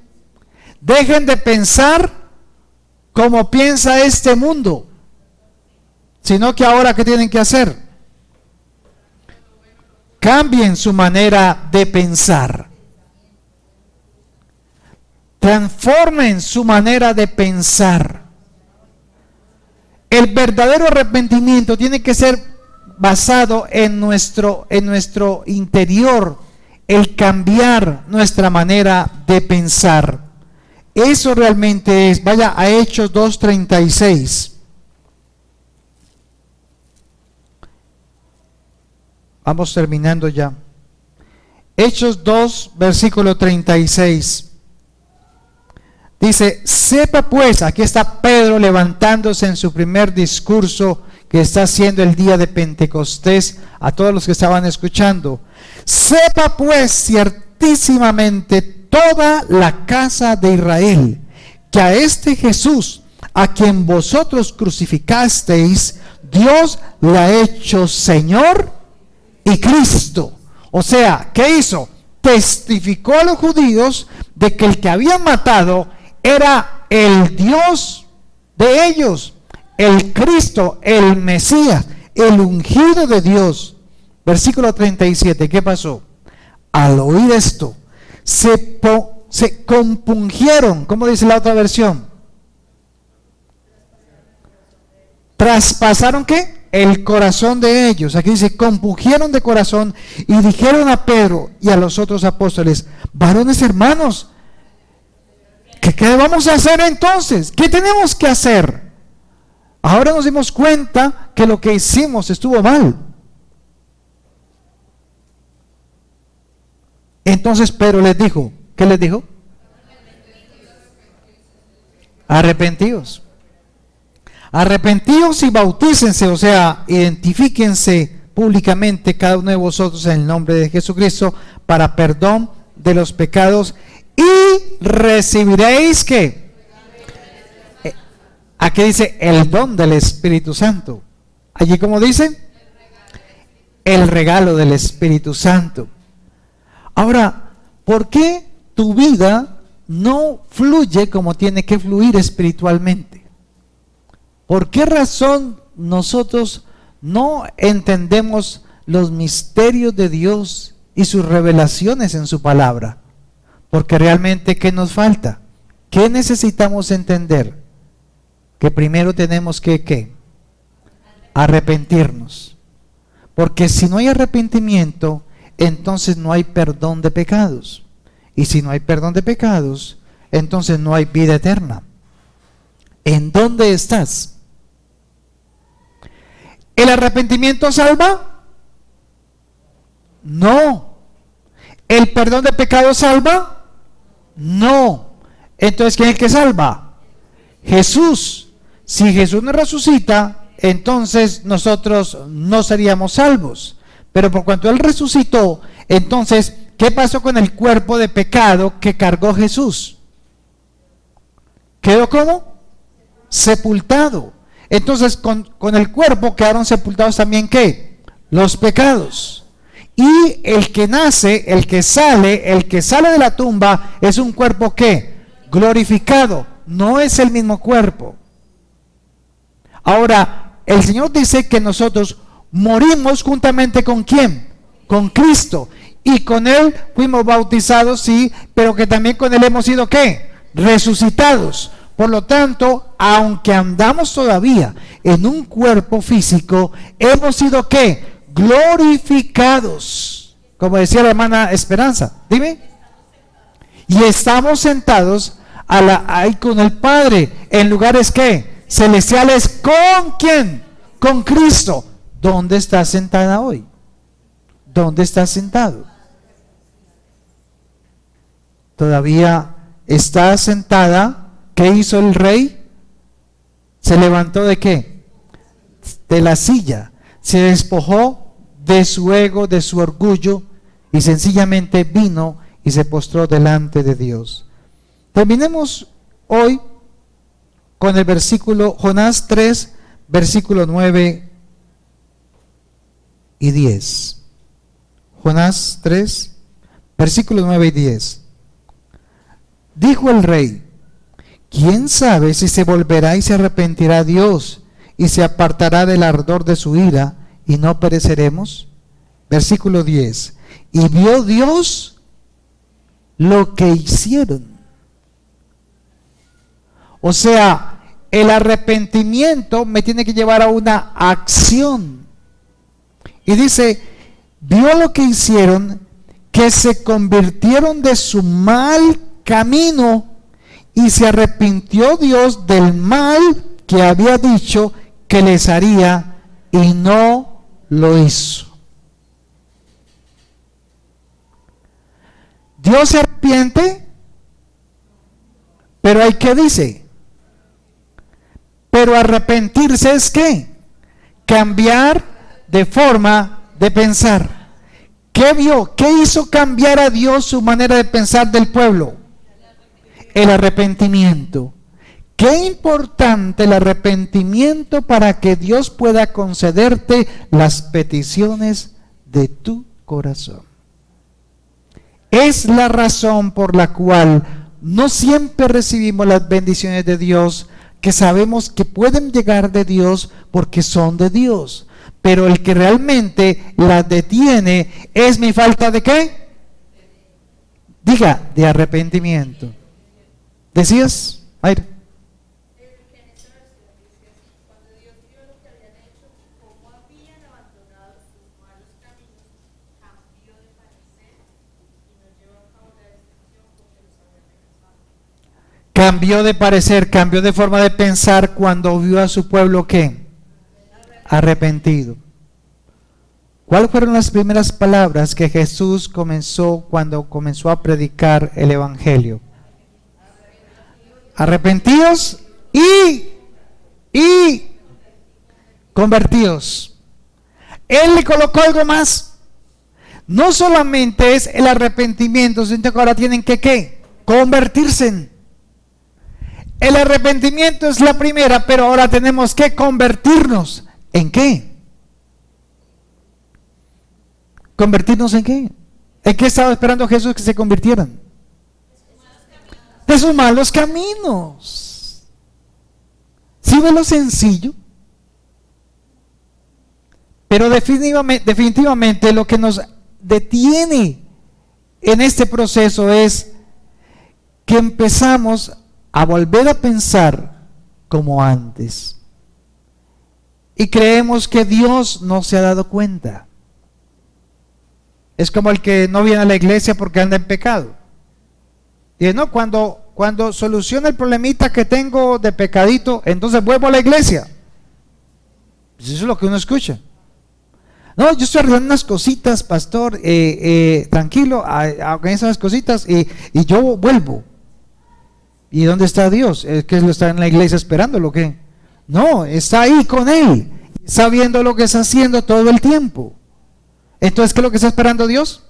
Dejen de pensar como piensa este mundo, sino que ahora, ¿qué tienen que hacer? Cambien su manera de pensar. Transformen su manera de pensar. El verdadero arrepentimiento tiene que ser basado en nuestro interior, el cambiar nuestra manera de pensar. Eso realmente es. Vaya a Hechos 2:36. Vamos terminando ya. Hechos 2, versículo 36. Dice, sepa pues, aquí está Pedro levantándose en su primer discurso que está haciendo el día de Pentecostés a todos los que estaban escuchando. Sepa pues ciertísimamente toda la casa de Israel que a este Jesús, a quien vosotros crucificasteis, Dios le ha hecho Señor y Cristo. O sea, ¿qué hizo? Testificó a los judíos de que el que habían matado era el Dios de ellos, el Cristo, el Mesías, el ungido de Dios. Versículo 37, ¿qué pasó? Al oír esto, se compungieron. ¿Cómo dice la otra versión? ¿Traspasaron qué? El corazón de ellos. Aquí dice, compungieron de corazón y dijeron a Pedro y a los otros apóstoles, varones hermanos, ¿qué vamos a hacer entonces? ¿Qué tenemos que hacer? Ahora nos dimos cuenta que lo que hicimos estuvo mal. Entonces Pedro les dijo, ¿qué les dijo? Arrepentíos. Arrepentíos y bautícense, o sea, identifíquense públicamente cada uno de vosotros en el nombre de Jesucristo para perdón de los pecados y recibiréis ¿qué? Aquí dice el don del Espíritu Santo. Allí como dice, el regalo del Espíritu Santo. Ahora, ¿por qué tu vida no fluye como tiene que fluir espiritualmente? ¿Por qué razón nosotros no entendemos los misterios de Dios y sus revelaciones en su palabra? Porque realmente, ¿qué nos falta? ¿Qué necesitamos entender? Que primero tenemos que, ¿qué? Arrepentirnos. Porque si no hay arrepentimiento, entonces no hay perdón de pecados. Y si no hay perdón de pecados, entonces no hay vida eterna. ¿En dónde estás? ¿El arrepentimiento salva? No. ¿El perdón de pecados salva? No. Entonces, ¿quién es el que salva? Jesús. Si Jesús nos resucita, entonces nosotros no seríamos salvos. Pero por cuanto Él resucitó, entonces, ¿qué pasó con el cuerpo de pecado que cargó Jesús? ¿Quedó cómo? Sepultado. Entonces con el cuerpo quedaron sepultados también ¿qué? Los pecados. Y el que nace, el que sale de la tumba es un cuerpo ¿qué? Glorificado. No es el mismo cuerpo. Ahora, el Señor dice que nosotros morimos juntamente ¿con quién? Con Cristo. Y con Él fuimos bautizados, sí, pero que también con Él hemos sido ¿qué? Resucitados. Por lo tanto, aunque andamos todavía en un cuerpo físico, hemos sido ¿qué? Glorificados. Como decía la hermana Esperanza, dime. Y estamos sentados ahí con el Padre en lugares ¿qué? Celestiales. ¿Con quién? Con Cristo. ¿Dónde estás sentada hoy? ¿Dónde estás sentado? Todavía estás sentada. ¿Qué hizo el rey? Se levantó ¿de qué? De la silla. Se despojó de su ego, de su orgullo, y sencillamente vino y se postró delante de Dios. Terminemos hoy con el versículo Jonás 3, versículo 9 y 10. Jonás 3, versículos 9 y 10. Dijo el rey: ¿quién sabe si se volverá y se arrepentirá Dios y se apartará del ardor de su ira y no pereceremos? Versículo 10. Y vio Dios lo que hicieron. O sea, el arrepentimiento me tiene que llevar a una acción. Y dice, vio lo que hicieron, que se convirtieron de su mal camino, y se arrepintió Dios del mal que había dicho que les haría, y no lo hizo. Dios se arrepiente, pero hay que dice, pero arrepentirse es ¿qué? Cambiar de forma de pensar. ¿Qué vio? ¿Qué hizo cambiar a Dios su manera de pensar del pueblo? El arrepentimiento. Qué importante el arrepentimiento para que Dios pueda concederte las peticiones de tu corazón. Es la razón por la cual no siempre recibimos las bendiciones de Dios, que sabemos que pueden llegar de Dios porque son de Dios. Pero el que realmente las detiene es mi falta de ¿qué? Diga, de arrepentimiento. ¿Decías, Mayra? Cambió de parecer, cambió de forma de pensar cuando vio a su pueblo ¿qué? Arrepentido. ¿Cuáles fueron las primeras palabras que Jesús comenzó cuando comenzó a predicar el Evangelio? Arrepentidos y convertidos. Él le colocó algo más. No solamente es el arrepentimiento, sino que ahora tienen que ¿qué? Convertirse. El arrepentimiento es la primera, pero ahora tenemos que convertirnos. ¿En qué? ¿Convertirnos en qué? ¿En qué estaba esperando Jesús que se convirtieran? De sus malos caminos. ¿Sí ve lo sencillo? Pero definitivamente lo que nos detiene en este proceso es que empezamos a volver a pensar como antes. Y creemos que Dios no se ha dado cuenta. Es como el que no viene a la iglesia porque anda en pecado. Y no, cuando soluciona el problemita que tengo de pecadito, entonces vuelvo a la iglesia. Pues eso es lo que uno escucha. No, yo estoy arreglando unas cositas, pastor, tranquilo, organiza esas cositas y yo vuelvo. ¿Y dónde está Dios? ¿Es que lo está en la iglesia esperándolo o qué? No, está ahí con Él, está viendo lo que está haciendo todo el tiempo. Entonces, ¿qué es lo que está esperando Dios?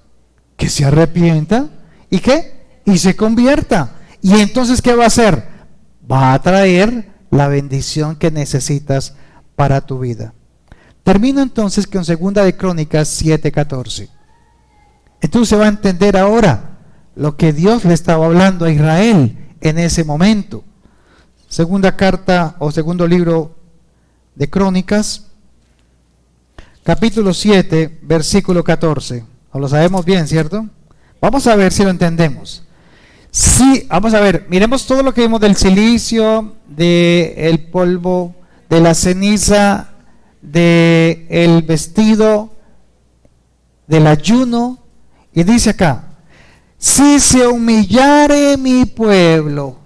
Que se arrepienta y ¿qué? Y se convierta. Y entonces, ¿qué va a hacer? Va a traer la bendición que necesitas para tu vida. Termino entonces con 2 de Crónicas 7:14. Entonces se va a entender ahora lo que Dios le estaba hablando a Israel en ese momento. Segunda carta o segundo libro de Crónicas, capítulo 7, versículo 14. Lo sabemos bien, ¿cierto? Vamos a ver si lo entendemos. Sí, vamos a ver, miremos todo lo que vimos del silicio, del polvo, de la ceniza, del vestido, del ayuno. Y dice acá, si se humillare mi pueblo,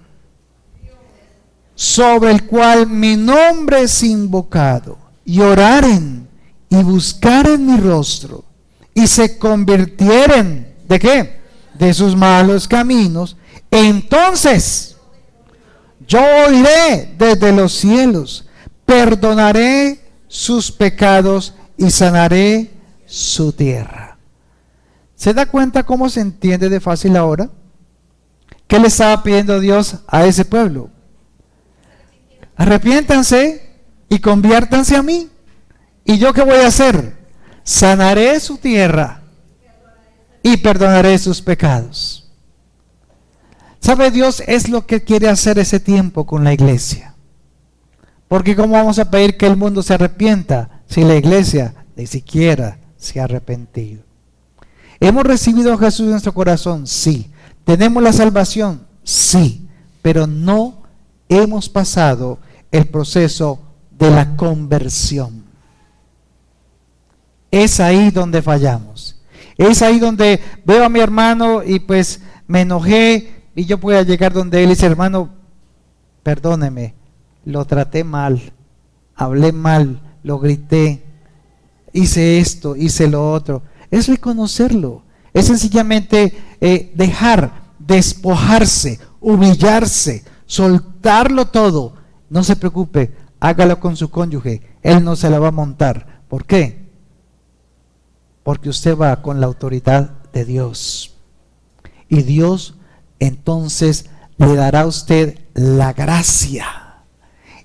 sobre el cual mi nombre es invocado, y oraren y buscaren mi rostro, y se convirtieren, ¿de qué? De sus malos caminos, entonces yo oiré desde los cielos, perdonaré sus pecados y sanaré su tierra. ¿Se da cuenta cómo se entiende de fácil ahora? ¿Qué le estaba pidiendo Dios a ese pueblo? Arrepiéntanse y conviértanse a mí. ¿Y yo qué voy a hacer? Sanaré su tierra y perdonaré sus pecados. ¿Sabe? Dios es lo que quiere hacer ese tiempo con la iglesia. Porque ¿cómo vamos a pedir que el mundo se arrepienta si la iglesia ni siquiera se ha arrepentido? ¿Hemos recibido a Jesús en nuestro corazón? Sí. ¿Tenemos la salvación? Sí. Pero no hemos pasado el proceso de la conversión. Es ahí donde fallamos. Es ahí donde veo a mi hermano y pues me enojé y yo pueda llegar donde él y dice, hermano, perdóneme, lo traté mal, hablé mal, lo grité, hice esto, hice lo otro. Es reconocerlo, es sencillamente dejar, despojarse, humillarse, soltarlo todo. No se preocupe, hágalo con su cónyuge, él no se la va a montar. ¿Por qué? Porque usted va con la autoridad de Dios. Y Dios entonces le dará a usted la gracia.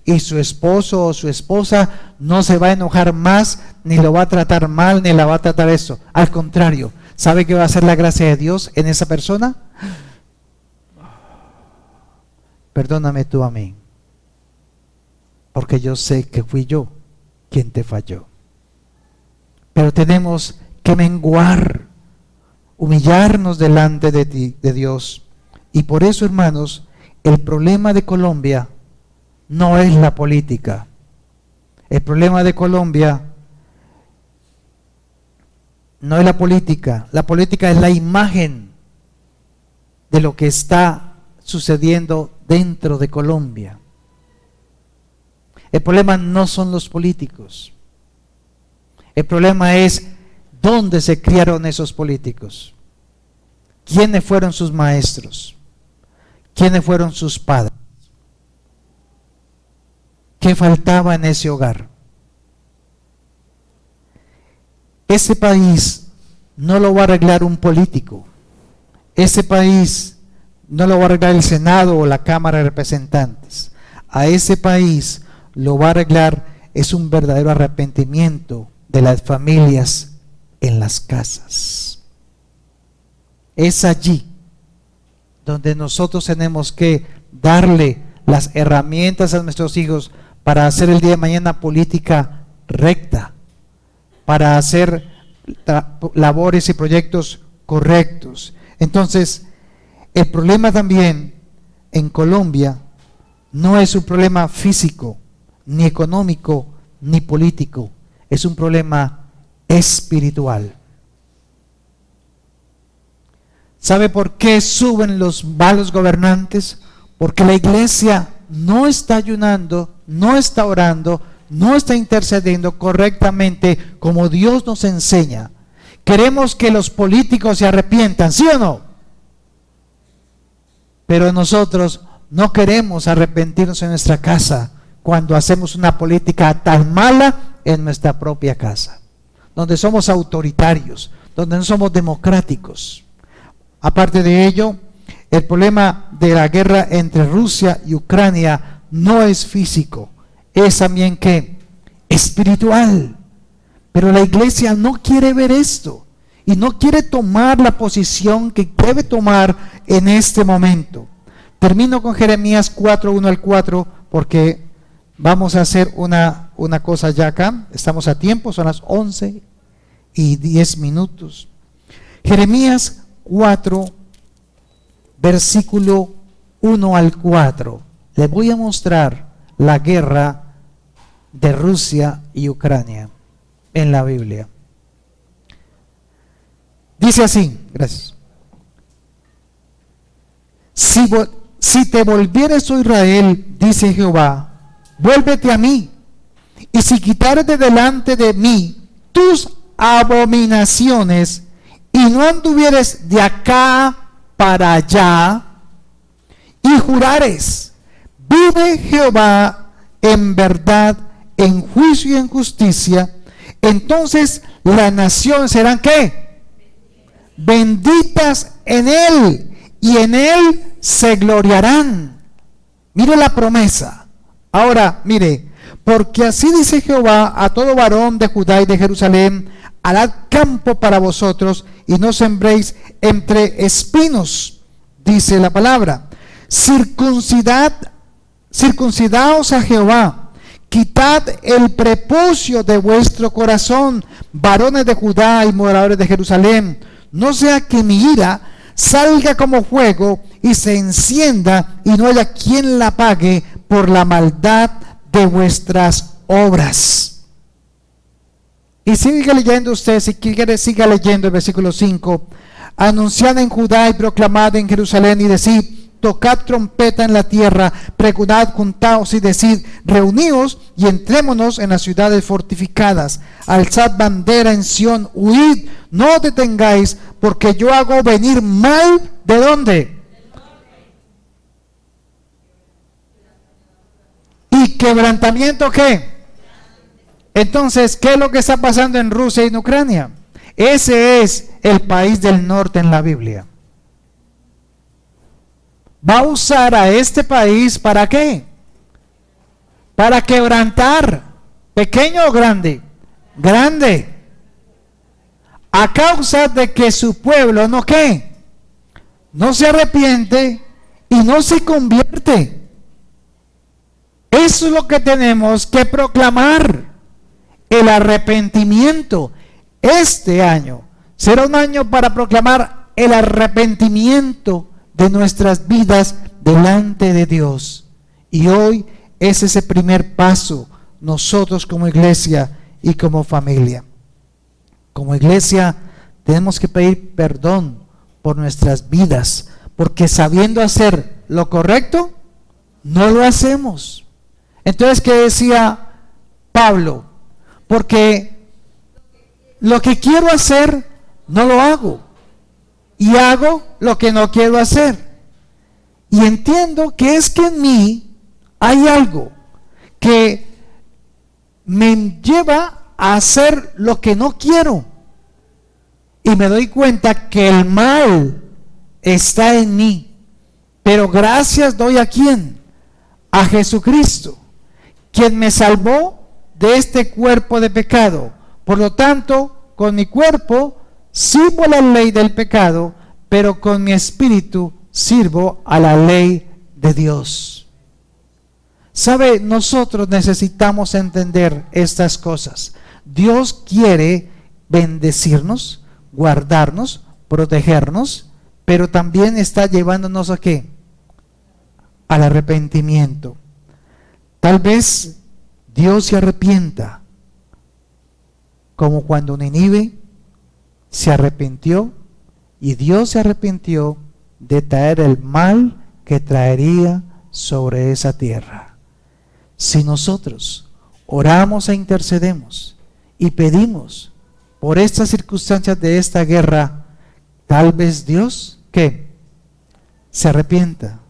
Y su esposo o su esposa no se va a enojar más, ni lo va a tratar mal, ni la va a tratar eso. Al contrario, ¿sabe qué va a ser la gracia de Dios en esa persona? Perdóname tú a mí, porque yo sé que fui yo quien te falló. Pero tenemos que menguar, humillarnos delante de ti, de Dios. Y por eso, hermanos, el problema de Colombia no es la política. El problema de Colombia no es la política. La política es la imagen de lo que está sucediendo dentro de Colombia. El problema no son los políticos. El problema es dónde se criaron esos políticos. ¿Quiénes fueron sus maestros? ¿Quiénes fueron sus padres? ¿Qué faltaba en ese hogar? Ese país no lo va a arreglar un político. Ese país no lo va a arreglar el Senado o la Cámara de Representantes. A ese país lo va a arreglar es un verdadero arrepentimiento de las familias en las casas. Es allí donde nosotros tenemos que darle las herramientas a nuestros hijos para hacer el día de mañana política recta, para hacer labores y proyectos correctos. Entonces, el problema también en Colombia no es un problema físico, ni económico, ni político, es un problema espiritual. ¿Sabe por qué suben los malos gobernantes? Porque la iglesia no está ayunando, no está orando, no está intercediendo correctamente como Dios nos enseña. Queremos que los políticos se arrepientan, ¿sí o no? Pero nosotros no queremos arrepentirnos en nuestra casa cuando hacemos una política tan mala en nuestra propia casa, donde somos autoritarios, donde no somos democráticos. Aparte de ello, el problema de la guerra entre Rusia y Ucrania no es físico, es también que espiritual. Pero la iglesia no quiere ver esto y no quiere tomar la posición que debe tomar en este momento. Termino con Jeremías 4, 1 al 4, porque vamos a hacer una cosa ya acá. Estamos a tiempo, son las 11:10. Jeremías 4, versículo 1 al 4. Les voy a mostrar la guerra de Rusia y Ucrania en la Biblia. Dice así, gracias. Si te volvieres, oh Israel, dice Jehová, vuélvete a mí, y si quitares de delante de mí tus abominaciones, y no anduvieres de acá para allá, y jurares, vive Jehová en verdad, en juicio y en justicia, entonces las naciones serán ¿qué? Benditas en él, y en él se gloriarán. Mire la promesa. Ahora, mire, porque así dice Jehová a todo varón de Judá y de Jerusalén, harad campo para vosotros, y no sembréis entre espinos, dice la palabra. Circuncidaos a Jehová, quitad el prepucio de vuestro corazón, varones de Judá y moradores de Jerusalén, no sea que mi ira salga como fuego y se encienda, y no haya quien la pague por la maldad de vuestras obras. Y sigue leyendo usted, si quiere, siga leyendo el versículo 5. Anunciad en Judá y proclamad en Jerusalén y decid, tocad trompeta en la tierra, pregonad, juntaos y decid, reuníos y entrémonos en las ciudades fortificadas. Alzad bandera en Sión, huid, no detengáis, porque yo hago venir mal, ¿de dónde? ¿Y quebrantamiento qué? Entonces, ¿qué es lo que está pasando en Rusia y en Ucrania? Ese es el país del norte en la Biblia. Va a usar a este país ¿para qué? Para quebrantar. ¿Pequeño o grande? Grande. A causa de que su pueblo no ¿qué? No se arrepiente y no se convierte. Eso es lo que tenemos que proclamar. El arrepentimiento. Este año será un año para proclamar el arrepentimiento de nuestras vidas delante de Dios. Y hoy es ese primer paso, nosotros como iglesia y como familia. Como iglesia tenemos que pedir perdón por nuestras vidas, porque sabiendo hacer lo correcto, no lo hacemos. Entonces, ¿qué decía Pablo? Porque lo que quiero hacer, no lo hago. Y hago lo que no quiero hacer. Y entiendo que es que en mí hay algo que me lleva a hacer lo que no quiero. Y me doy cuenta que el mal está en mí. Pero gracias doy ¿a quién? A Jesucristo, quien me salvó de este cuerpo de pecado. Por lo tanto, con mi cuerpo sirvo la ley del pecado, pero con mi espíritu sirvo a la ley de Dios. ¿Sabe? Nosotros necesitamos entender estas cosas. Dios quiere bendecirnos, guardarnos, protegernos, pero también está llevándonos ¿a qué? Al arrepentimiento. Tal vez Dios se arrepienta, como cuando Nínive se arrepintió, y Dios se arrepintió de traer el mal que traería sobre esa tierra. Si nosotros oramos e intercedemos y pedimos por estas circunstancias de esta guerra, tal vez Dios, ¿qué? Se arrepienta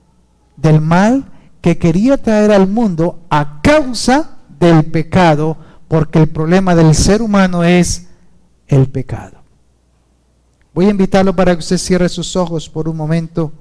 del mal que quería traer al mundo a causa del pecado, porque el problema del ser humano es el pecado. Voy a invitarlo para que usted cierre sus ojos por un momento.